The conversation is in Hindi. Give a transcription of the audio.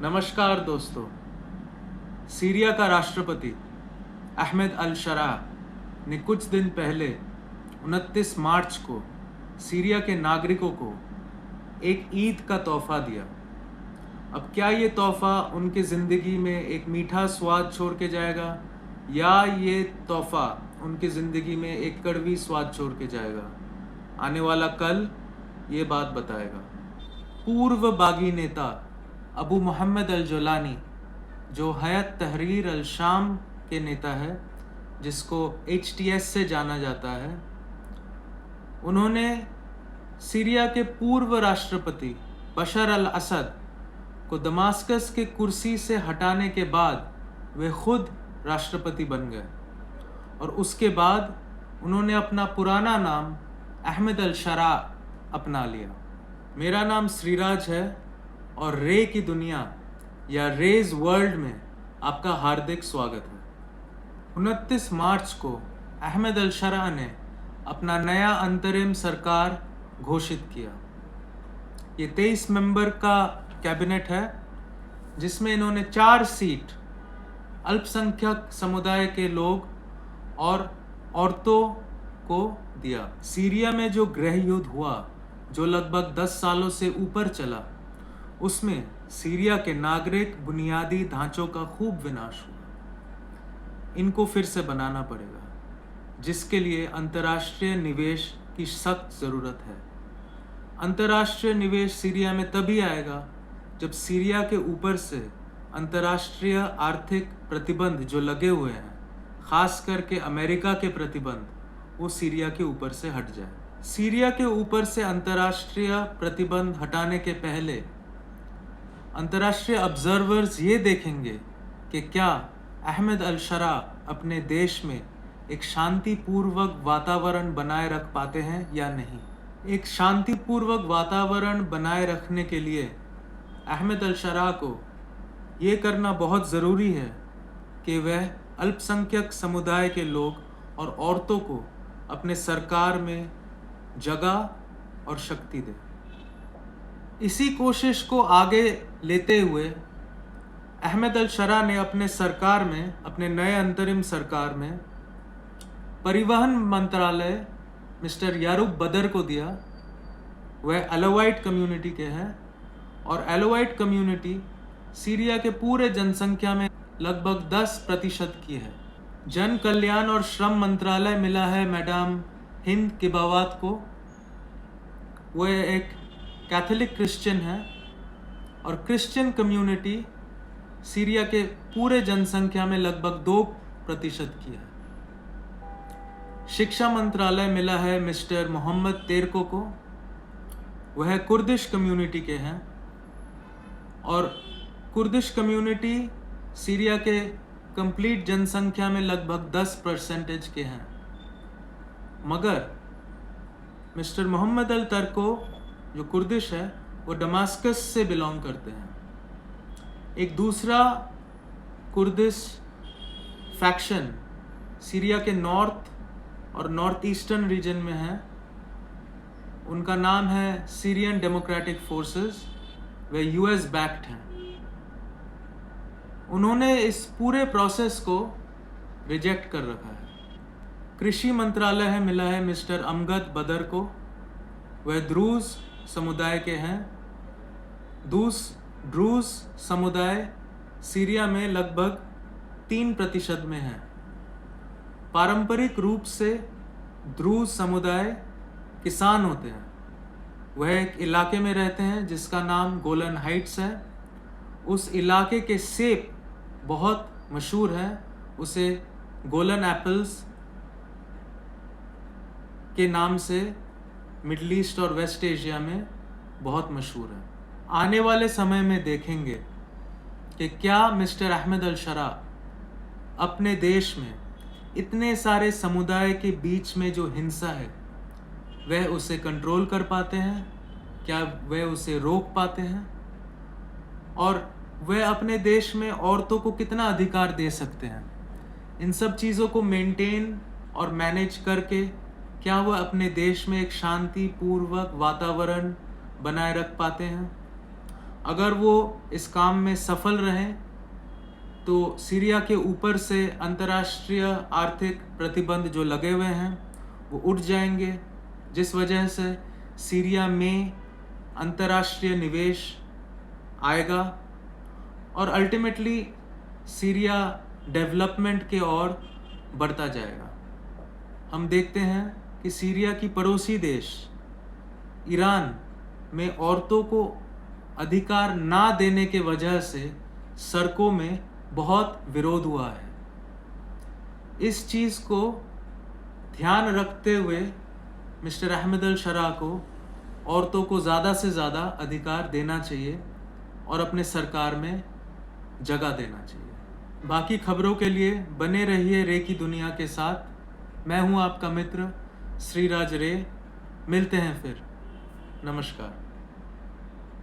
नमस्कार दोस्तों। सीरिया का राष्ट्रपति अहमद अल-शरा ने कुछ दिन पहले 29 मार्च को सीरिया के नागरिकों को एक ईद का तोहफा दिया। अब क्या ये तोहफा उनकी ज़िंदगी में एक मीठा स्वाद छोड़ के जाएगा या ये तोहफा उनकी ज़िंदगी में एक कड़वी स्वाद छोड़ के जाएगा? आने वाला कल ये बात बताएगा। पूर्व बागी नेता अबू मोहम्मद अल-जुलानी, जो हयात तहरीर अल-शाम के नेता है, जिसको HTS से जाना जाता है, उन्होंने सीरिया के पूर्व राष्ट्रपति बशर अल-असद को दमास्कस के कुर्सी से हटाने के बाद वे खुद राष्ट्रपति बन गए और उसके बाद उन्होंने अपना पुराना नाम अहमद अल-शरा अपना लिया। मेरा नाम श्रीराज है और रे की दुनिया या रेज वर्ल्ड में आपका हार्दिक स्वागत है। 29 मार्च को अहमद अल-शरा ने अपना नया अंतरिम सरकार घोषित किया। ये 23 मेंबर का कैबिनेट है, जिसमें इन्होंने 4 सीट अल्पसंख्यक समुदाय के लोग और औरतों को दिया। सीरिया में जो गृह युद्ध हुआ, जो लगभग 10 सालों से ऊपर चला, उसमें सीरिया के नागरिक बुनियादी ढांचों का खूब विनाश हुआ। इनको फिर से बनाना पड़ेगा, जिसके लिए अंतर्राष्ट्रीय निवेश की सख्त ज़रूरत है। अंतर्राष्ट्रीय निवेश सीरिया में तभी आएगा जब सीरिया के ऊपर से अंतर्राष्ट्रीय आर्थिक प्रतिबंध जो लगे हुए हैं, खास करके अमेरिका के प्रतिबंध, वो सीरिया के ऊपर से हट जाए। सीरिया के ऊपर से अंतर्राष्ट्रीय प्रतिबंध हटाने के पहले अंतर्राष्ट्रीय ऑब्जर्वर्स ये देखेंगे कि क्या अहमद अल-शरा अपने देश में एक शांतिपूर्वक वातावरण बनाए रख पाते हैं या नहीं। एक शांतिपूर्वक वातावरण बनाए रखने के लिए अहमद अल-शरा को ये करना बहुत ज़रूरी है कि वह अल्पसंख्यक समुदाय के लोग और औरतों को अपने सरकार में जगह और शक्ति दे। इसी कोशिश को आगे लेते हुए अहमद अल-शरा ने अपने सरकार में, अपने नए अंतरिम सरकार में, परिवहन मंत्रालय मिस्टर यारूब बदर को दिया। वह अलावाइट कम्युनिटी के हैं और अलावाइट कम्युनिटी सीरिया के पूरे जनसंख्या में लगभग 10% की है। जन कल्याण और श्रम मंत्रालय मिला है मैडम हिंद किबावत को। वह एक कैथोलिक क्रिश्चियन है और क्रिश्चियन कम्युनिटी सीरिया के पूरे जनसंख्या में लगभग 2% की है। शिक्षा मंत्रालय मिला है मिस्टर मोहम्मद तेरको को। वह कुर्दिश कम्युनिटी के हैं और कुर्दिश कम्युनिटी सीरिया के कंप्लीट जनसंख्या में लगभग 10% के हैं। मगर मिस्टर मोहम्मद अल तरको जो कुर्दिश है, वो दमास्कस से बिलोंग करते हैं। एक दूसरा कुर्दिश फैक्शन सीरिया के नॉर्थ और नॉर्थ ईस्टर्न रीजन में है। उनका नाम है सीरियन डेमोक्रेटिक फोर्सेस। वे US बैक्ड हैं। उन्होंने इस पूरे प्रोसेस को रिजेक्ट कर रखा है। कृषि मंत्रालय है मिला है मिस्टर अमगद बदर को। वह द्रूज समुदाय के हैं। ड्रूज समुदाय सीरिया में लगभग 3% में है। पारंपरिक रूप से द्रूज समुदाय किसान होते हैं। वह एक इलाके में रहते हैं जिसका नाम गोलन हाइट्स है। उस इलाके के सेब बहुत मशहूर है। उसे गोलन एप्पल्स के नाम से मिडल ईस्ट और वेस्ट एशिया में बहुत मशहूर है। आने वाले समय में देखेंगे कि क्या मिस्टर अहमद अल-शरा अपने देश में इतने सारे समुदाय के बीच में जो हिंसा है, वह उसे कंट्रोल कर पाते हैं, क्या वह उसे रोक पाते हैं, और वह अपने देश में औरतों को कितना अधिकार दे सकते हैं। इन सब चीज़ों को मेंटेन और मैनेज करके क्या वह अपने देश में एक शांतिपूर्वक वातावरण बनाए रख पाते हैं। अगर वो इस काम में सफल रहें तो सीरिया के ऊपर से अंतर्राष्ट्रीय आर्थिक प्रतिबंध जो लगे हुए हैं वो उठ जाएंगे, जिस वजह से सीरिया में अंतर्राष्ट्रीय निवेश आएगा और अल्टीमेटली सीरिया डेवलपमेंट के ओर बढ़ता जाएगा। हम देखते हैं कि सीरिया की पड़ोसी देश ईरान में औरतों को अधिकार ना देने के वजह से सड़कों में बहुत विरोध हुआ है। इस चीज़ को ध्यान रखते हुए मिस्टर अहमद अल शरा को औरतों को ज़्यादा से ज़्यादा अधिकार देना चाहिए और अपने सरकार में जगह देना चाहिए। बाकी खबरों के लिए बने रहिए रे की दुनिया के साथ। मैं हूं आपका मित्र श्रीराज रे। मिलते हैं फिर। नमस्कार।